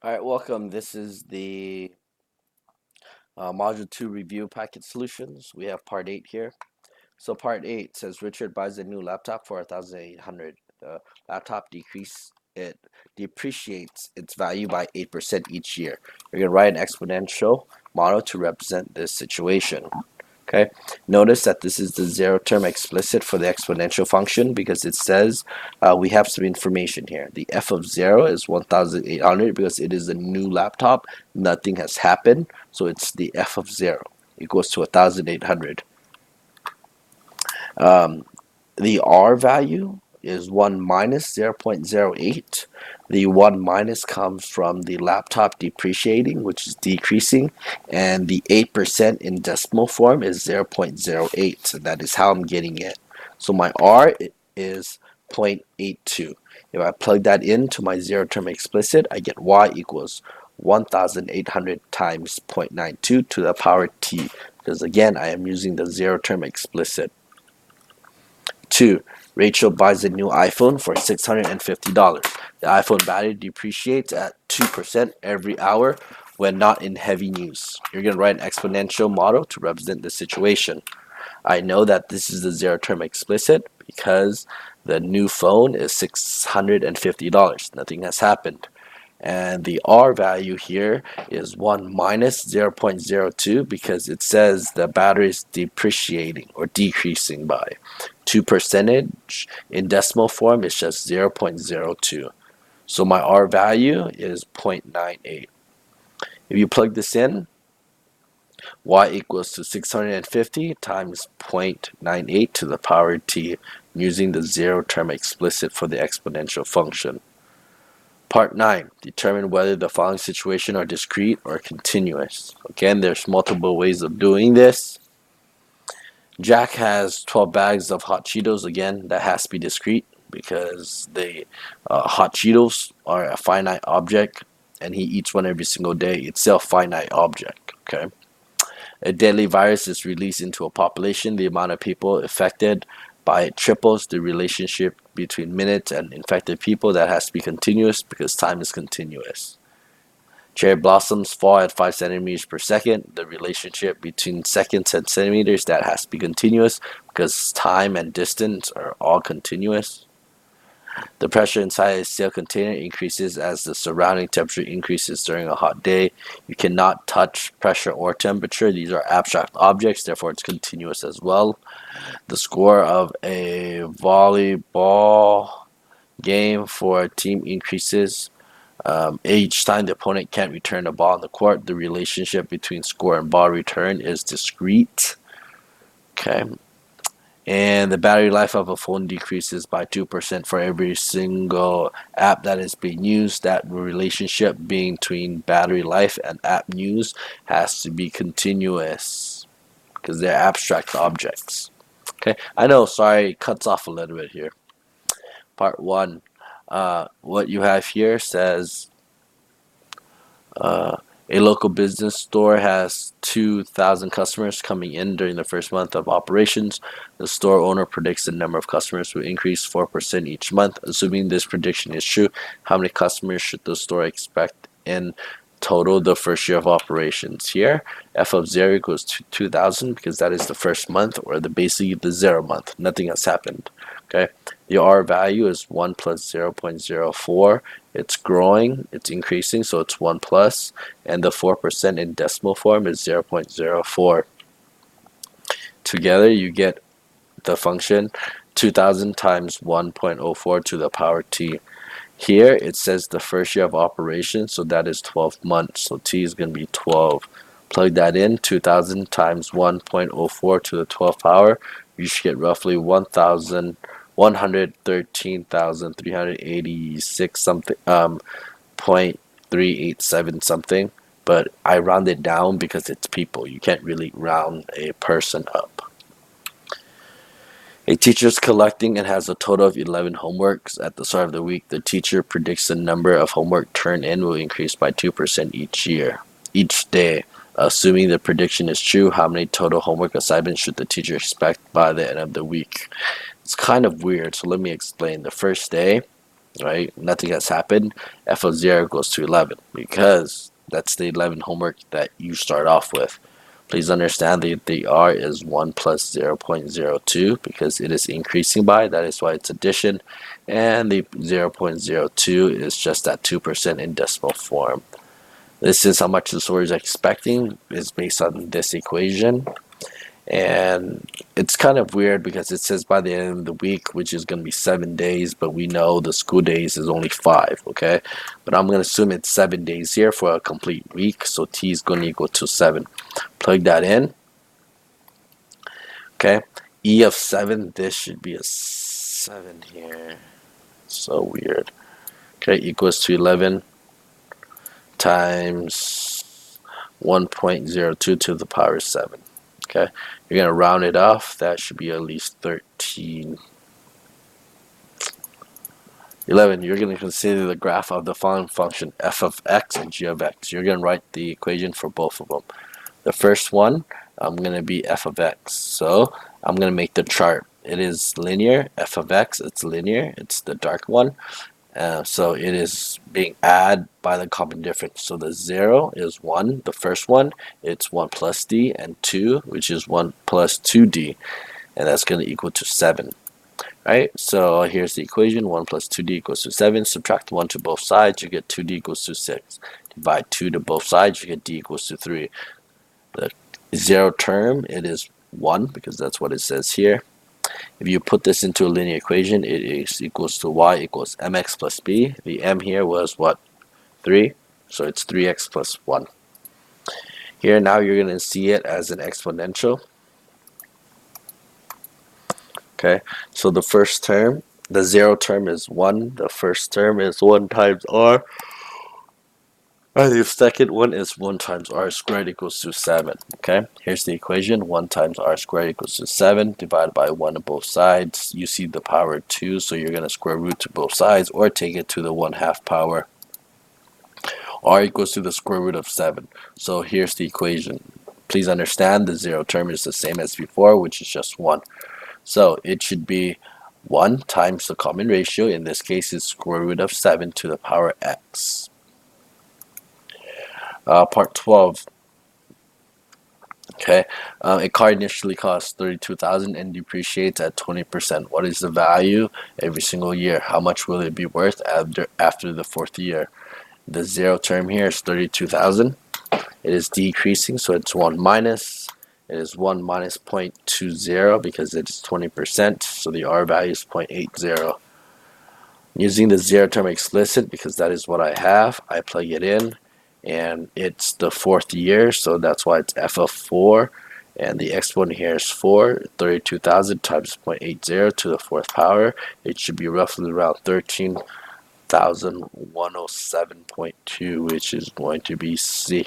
All right, welcome. This is the Module 2 Review Packet Solutions. We have Part 8 here. So Part 8 says Richard buys a new laptop for 1,800. The laptop depreciates its value by 8% each year. You're going to write an exponential model to represent this situation. Okay, notice that this is the zero term explicit for the exponential function because it says we have some information here. The f of 0 is 1,800 because it is a new laptop. Nothing has happened, so it's the f of 0 equals to 1,800. The R value is 1 minus 0.08. The 1 minus comes from the laptop depreciating, which is decreasing, and the 8% in decimal form is 0.08. So that is how I'm getting it. So my R is 0.82. If I plug that into my zero term explicit, I get Y equals 1,800 times 0.92 to the power T, because again, I am using the zero term explicit. 2. Rachel buys a new iPhone for $650. The iPhone battery depreciates at 2% every hour when not in heavy use. You're going to write an exponential model to represent the situation. I know that this is the zero term explicit because the new phone is $650. Nothing has happened. And the R value here is 1 minus 0.02 because it says the battery is depreciating or decreasing by 2%. In decimal form, it's just 0.02. So my R value is 0.98. If you plug this in, Y equals to 650 times 0.98 to the power T using the zero term explicit for the exponential function. Part 9. Determine whether the following situation are discrete or continuous. Again, there's multiple ways of doing this. Jack has 12 bags of hot Cheetos. Again, that has to be discrete because the hot Cheetos are a finite object and he eats one every single day. It's still a finite object. Okay. A deadly virus is released into a population. The amount of people affected by it triples. The relationship between minutes and infected people, that has to be continuous because time is continuous. Cherry blossoms fall at 5 centimeters per second. The relationship between seconds and centimeters, that has to be continuous because time and distance are all continuous. The pressure inside a steel container increases as the surrounding temperature increases during a hot day. You cannot touch pressure or temperature. These are abstract objects, therefore it's continuous as well. The score of a volleyball game for a team increases each time the opponent can't return the ball on the court. The relationship between score and ball return is discrete. Okay. And the battery life of a phone decreases by 2% for every single app that is being used. That relationship between battery life and app use has to be continuous because they're abstract objects. Okay, I know, sorry, it cuts off a little bit here. Part 1. What you have here says a local business store has 2,000 customers coming in during the first month of operations. The store owner predicts the number of customers will increase 4% each month. Assuming this prediction is true, how many customers should the store expect in total the first year of operations? Here, f of 0 equals to 2,000 because that is the first month, or basically the 0 month. Nothing has happened. Okay, the R value is 1 plus 0.04. It's growing, it's increasing, so it's 1 plus, and the 4% in decimal form is 0.04. Together, you get the function 2,000 times 1.04 to the power T. Here, it says the first year of operation, so that is 12 months, so T is going to be 12. Plug that in, 2,000 times 1.04 to the 12th power, you should get roughly 113,386 something, 0.387 something, but I round it down because it's people. You can't really round a person up. A teacher is collecting and has a total of 11 homeworks. At the start of the week, the teacher predicts the number of homework turned in will increase by 2% each day. Assuming the prediction is true, how many total homework assignments should the teacher expect by the end of the week? It's kind of weird, so let me explain. The first day, right? Nothing has happened. F of 0 goes to 11 because that's the 11 homework that you start off with. Please understand that the R is 1 plus 0.02 because it is increasing by. That is why it's addition. And the 0.02 is just at 2% in decimal form. This is how much the story is expecting is based on this equation. And it's kind of weird because it says by the end of the week, which is going to be 7 days, but we know the school days is only 5, okay? But I'm going to assume it's 7 days here for a complete week, so T is going to equal to 7. Plug that in, okay? E of 7, this should be a 7 here. So weird. Okay, equals to 11 times 1.02 to the power 7. Okay, you're going to round it off. That should be at least 13. 11, you're going to consider the graph of the following function, f of x and g of x. You're going to write the equation for both of them. The first one, I'm going to be f of x. So I'm going to make the chart. It is linear. F of x, it's linear. It's the dark one. So it is being added by the common difference. So the 0 is 1, the first one, it's 1 plus d, and 2, which is 1 plus 2d, and that's going to equal to 7. Right, so here's the equation, 1 plus 2d equals to 7. Subtract 1 to both sides, you get 2d equals to 6. Divide 2 to both sides, you get d equals to 3. The 0 term, it is 1, because that's what it says here. If you put this into a linear equation, it is equals to y equals mx plus b. The m here was what? 3. So it's 3x plus 1. Here now you're going to see it as an exponential. Okay, so the first term, the 0 term is 1. The first term is 1 times r. And the second one is 1 times r squared equals to 7. Okay, here's the equation. 1 times r squared equals to 7 divided by 1 on both sides. You see the power 2, so you're going to square root to both sides or take it to the 1/2 power. R equals to the square root of 7. So here's the equation. Please understand the 0 term is the same as before, which is just 1. So it should be 1 times the common ratio. In this case, is square root of 7 to the power x. Part 12. Okay, a car initially costs $32,000 and depreciates at 20%. What is the value every single year? How much will it be worth after the 4th year? The 0 term here is 32,000. It is decreasing, so it's 1 minus. It is 1 minus 0.20 because it's 20%, so the R value is 0.80. Using the 0 term explicit, because that is what I have, I plug it in, and it's the 4th year, so that's why it's f of 4, and the exponent here is 4. 32,000 times 0.80 to the 4th power. It should be roughly around 13,107.2, which is going to be C.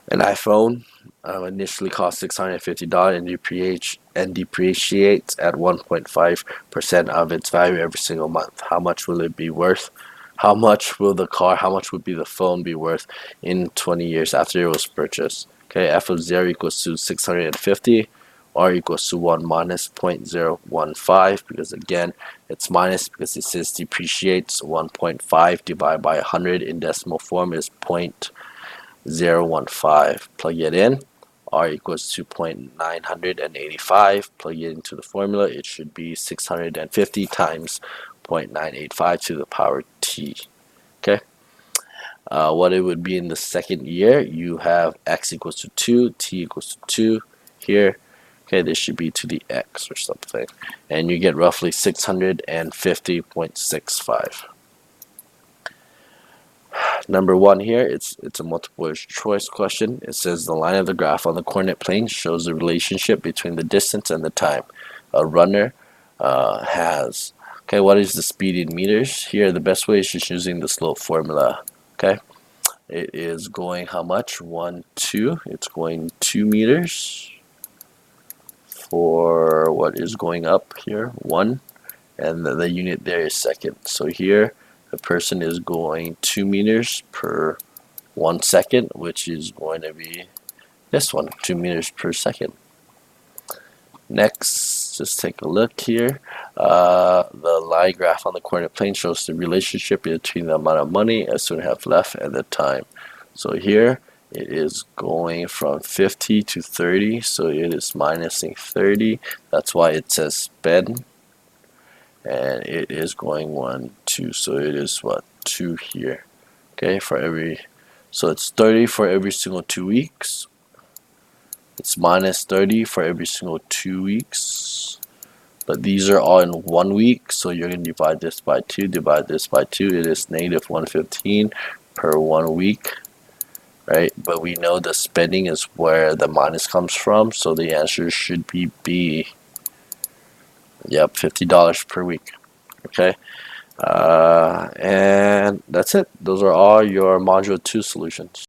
An iPhone initially cost $650 and depreciates at 1.5% of its value every single month. How much will it be worth? How much will how much would be the phone be worth in 20 years after it was purchased? Okay, f of 0 equals to 650. R equals to 1 minus 0.015, because again, it's minus because it says depreciates. 1.5 divided by 100 in decimal form is 0.015. Plug it in. R equals to 0.985. Plug it into the formula. It should be 650 times 0.985 to the power t. Okay. What it would be in the second year, you have x equals to 2, t equals to 2 here. Okay, this should be to the x or something. And you get roughly 650.65. Number 1 here, it's a multiple choice question. It says the line of the graph on the coordinate plane shows the relationship between the distance and the time a runner has. Okay, what is the speed in meters? Here, the best way is just using the slope formula. Okay, it is going how much? 1, 2. It's going 2 meters for what is going up here, 1. And the unit there is second. So here, the person is going 2 meters per 1 second, which is going to be this one, 2 meters per second. Next, just take a look here. The line graph on the coordinate plane shows the relationship between the amount of money a student have left and the time. So here it is going from 50 to 30, so it is minusing 30. That's why it says spend, and it is going 1, 2. So it is what, 2 here. Okay, for every, so it's 30 for every single 2 weeks. It's minus 30 for every single 2 weeks. But these are all in 1 week, so you're going to divide this by 2, divide this by 2. It is negative 115 per 1 week, right? But we know the spending is where the minus comes from, so the answer should be B. Yep, $50 per week. Okay, and that's it. Those are all your Module 2 solutions.